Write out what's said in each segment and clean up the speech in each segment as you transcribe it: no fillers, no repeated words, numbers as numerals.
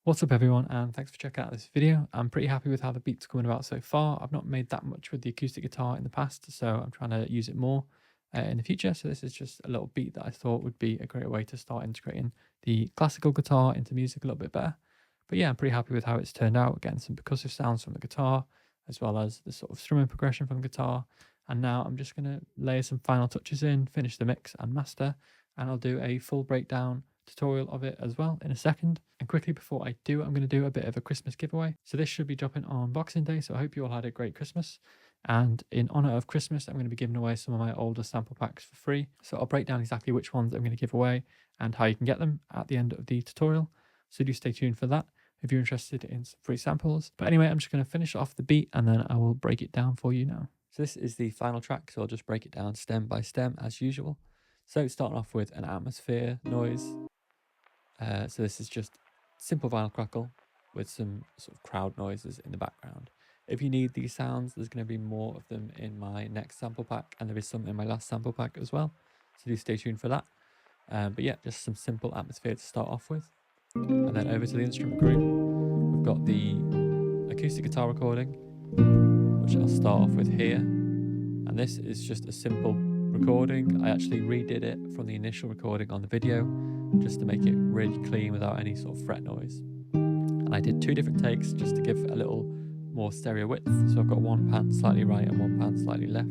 What's up everyone, and thanks for checking out this video. I'm pretty happy with how the beat's coming about so far. I've not made that much with the acoustic guitar in the past, so I'm trying to use it more in the future. So this is just a little beat that I thought would be a great way to start integrating the classical guitar into music a little bit better. But yeah, I'm pretty happy with how it's turned out, getting some percussive sounds from the guitar, as well as the sort of strumming progression from the guitar. And now I'm just going to layer some final touches in, finish the mix and master, and I'll do a full breakdown tutorial of it as well in a second. And quickly before I do, I'm going to do a bit of a Christmas giveaway. So this should be dropping on Boxing Day, so I hope you all had a great Christmas. And in honor of Christmas, I'm going to be giving away some of my older sample packs for free. So I'll break down exactly which ones I'm going to give away and how you can get them at the end of the tutorial. So do stay tuned for that if you're interested in some free samples. But anyway, I'm just going to finish off the beat and then I will break it down for you now. So this is the final track, so I'll just break it down stem by stem as usual. So starting off with an atmosphere noise. So this is just simple vinyl crackle with some sort of crowd noises in the background. If you need these sounds, there's going to be more of them in my next sample pack, and there is some in my last sample pack as well. So do stay tuned for that. But yeah, just some simple atmosphere to start off with. And then over to the instrument group, we've got the acoustic guitar recording, which I'll start off with here. And this is just a simple recording. I actually redid it from the initial recording on the video just to make it really clean without any sort of fret noise. And I did 2 different takes just to give a little more stereo width. So I've got one pan slightly right and one pan slightly left,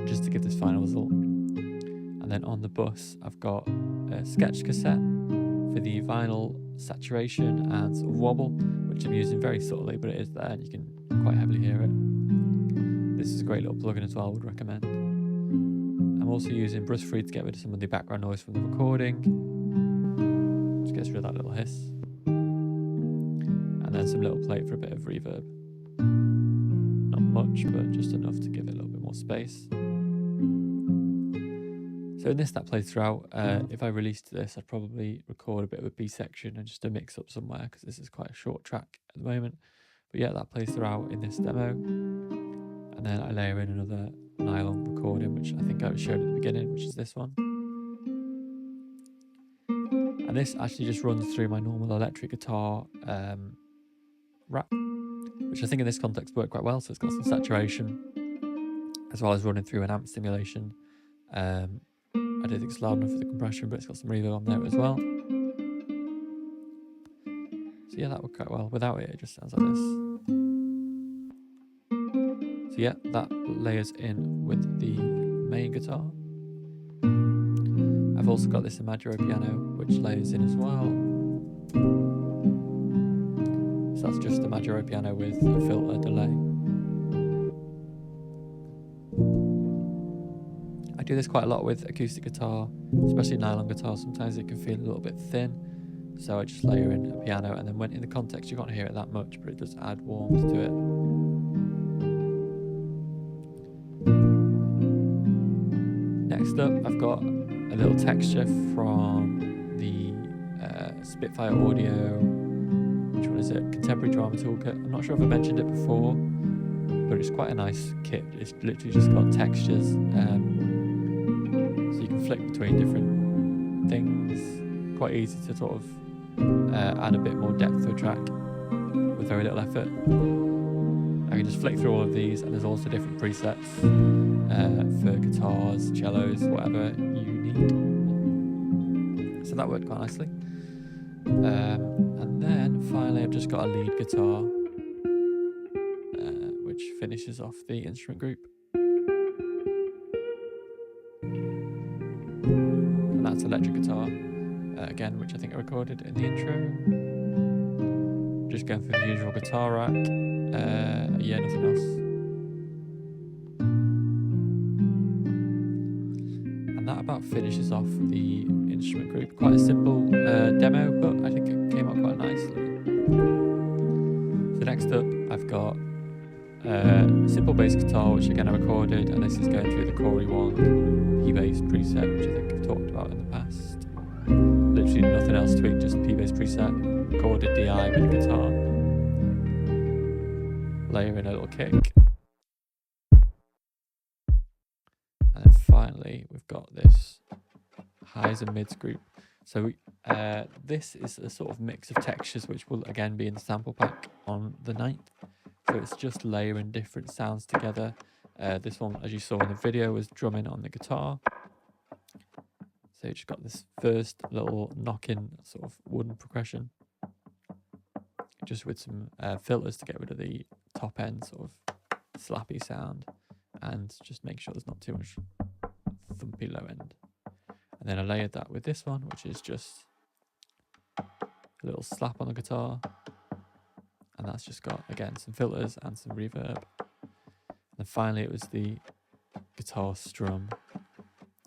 just to give this final result. And then on the bus, I've got a sketch cassette for the vinyl saturation and sort of wobble, which I'm using very subtly, but it is there and you can quite heavily hear it. This is a great little plugin as well, I would recommend. I'm also using Brush Free to get rid of some of the background noise from the recording. Just gets rid of that little hiss. And then some little plate for a bit of reverb. Not much, but just enough to give it a little bit more space. So in this that plays throughout. If I released this, I'd probably record a bit of a B section and just a mix up somewhere, because this is quite a short track at the moment. But yeah, that plays throughout in this demo. And then I layer in another nylon recording, which I think I showed at the beginning, which is this one. And this actually just runs through my normal electric guitar rack, which I think in this context worked quite well. So it's got some saturation as well as running through an amp stimulation. I don't think it's loud enough for the compression, but it's got some reverb on there as well. So yeah, that worked quite well. Without it, it just sounds like this. So yeah, that layers in with the main guitar. I've also got this Imaginary piano, which layers in as well. So that's just Imaginary piano with a filter delay. I do this quite a lot with acoustic guitar, especially nylon guitar. Sometimes it can feel a little bit thin. So I just layer in a piano, and then when in the context you can't hear it that much, but it does add warmth to it. Next up, I've got a little texture from the Spitfire Audio, which one is it? Contemporary Drama Toolkit. I'm not sure if I mentioned it before, but it's quite a nice kit. It's literally just got textures, so you can flick between different things. Quite easy to sort of add a bit more depth to a track with very little effort. I can just flick through all of these, and there's also different presets for guitars, cellos, whatever you need. So that worked quite nicely. And then finally I've just got a lead guitar, which finishes off the instrument group. And that's electric guitar, again, which I think I recorded in the intro. Just going for the usual guitar rack. Yeah, nothing else. And that about finishes off the instrument group. Quite a simple demo, but I think it came out quite nicely. So next up, I've got a simple bass guitar, which again I recorded, and this is going through the Corey Wong P-Bass preset, which I think I've talked about in the past. Literally nothing else tweaked, just P-Bass preset, recorded DI with the guitar. Layer in a little kick. And then finally, we've got this highs and mids group. So this is a sort of mix of textures which will again be in the sample pack on the 9th. So it's just layering different sounds together. This one, as you saw in the video, was drumming on the guitar. So you just got this first little knock-in sort of wooden percussion, just with some filters to get rid of the top end sort of slappy sound and just make sure there's not too much thumpy low end. And then I layered that with this one, which is just a little slap on the guitar. And that's just got, again, some filters and some reverb. And then finally it was the guitar strum,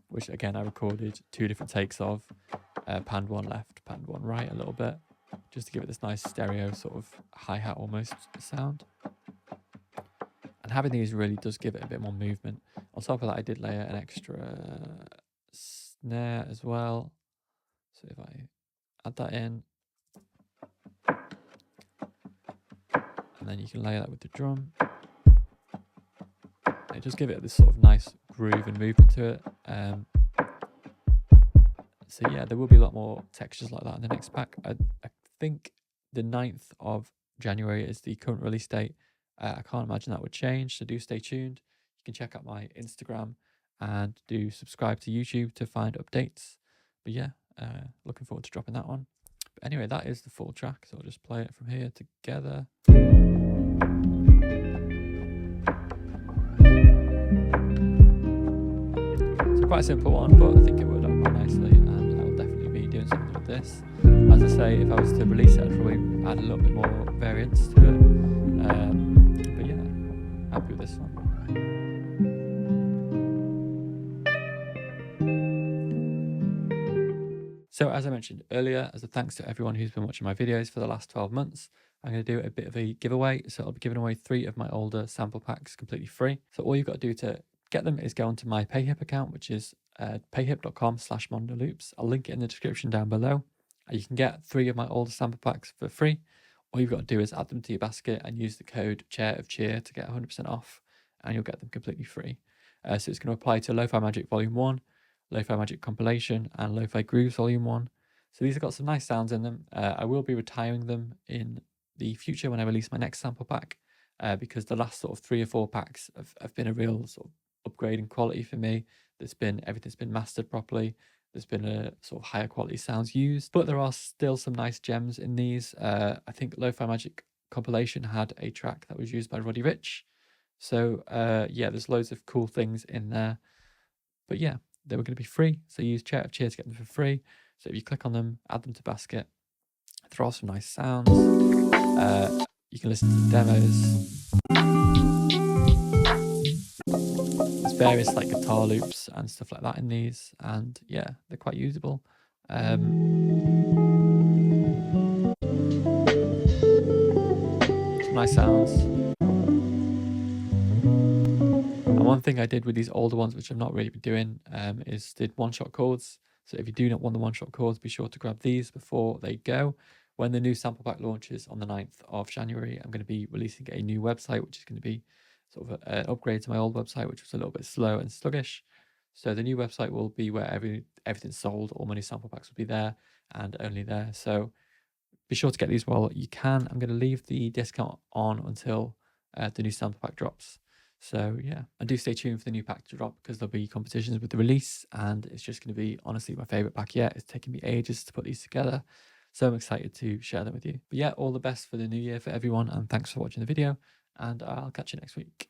which again I recorded 2 different takes of, panned one left, panned one right a little bit, just to give it this nice stereo sort of hi-hat almost sound. And having these really does give it a bit more movement. On top of that, I did layer an extra snare as well. So if I add that in, and then you can layer that with the drum. It does give it this sort of nice groove and movement to it. So yeah, there will be a lot more textures like that in the next pack. I think the 9th of January is the current release date. I can't imagine that would change, so do stay tuned. You can check out my Instagram and do subscribe to YouTube to find updates. But yeah, looking forward to dropping that one. But anyway, that is the full track, so I'll just play it from here together. So quite a simple one, but I think it worked out quite nicely, and I will definitely be doing something with this. As I say, if I was to release it, I'd probably add a little bit more variance to it. But yeah, happy with this one. So as I mentioned earlier, as a thanks to everyone who's been watching my videos for the last 12 months, I'm going to do a bit of a giveaway. So I'll be giving away 3 of my older sample packs completely free. So all you've got to do to get them is go onto my PayHip account, which is payhip.com/mondoloops. I'll link it in the description down below. You can get 3 of my older sample packs for free. All you've got to do is add them to your basket and use the code ChairOfCheer to get 100% off, and you'll get them completely free. So it's going to apply to Lo-Fi Magic Volume 1, Lo-Fi Magic Compilation, and Lo-Fi Grooves Volume 1. So these have got some nice sounds in them. I will be retiring them in the future when I release my next sample pack, because the last sort of 3 or 4 packs have been a real sort of upgrade in quality for me. Everything's been mastered properly. There's been a sort of higher quality sounds used, but there are still some nice gems in these. I think Lo-Fi Magic Compilation had a track that was used by Roddy Ricch. So yeah, there's loads of cool things in there. But yeah, they were going to be free. So use Chair of Cheer to get them for free. So if you click on them, add them to basket, throw off some nice sounds. You can listen to the demos. There's various like guitar loops and stuff like that in these, and yeah, they're quite usable. Some nice sounds. And one thing I did with these older ones, which I've not really been doing, is did one-shot chords. So if you do not want the one-shot chords, be sure to grab these before they go. When the new sample pack launches on the 9th of January, I'm going to be releasing a new website, which is going to be sort of an upgrade to my old website, which was a little bit slow and sluggish. So the new website will be where everything's sold. All my new sample packs will be there and only there. So be sure to get these while you can. I'm going to leave the discount on until the new sample pack drops. So yeah, and do stay tuned for the new pack to drop, because there'll be competitions with the release, and it's just going to be honestly my favorite pack yet. It's taken me ages to put these together, so I'm excited to share them with you. But yeah, all the best for the new year for everyone, and thanks for watching the video, and I'll catch you next week.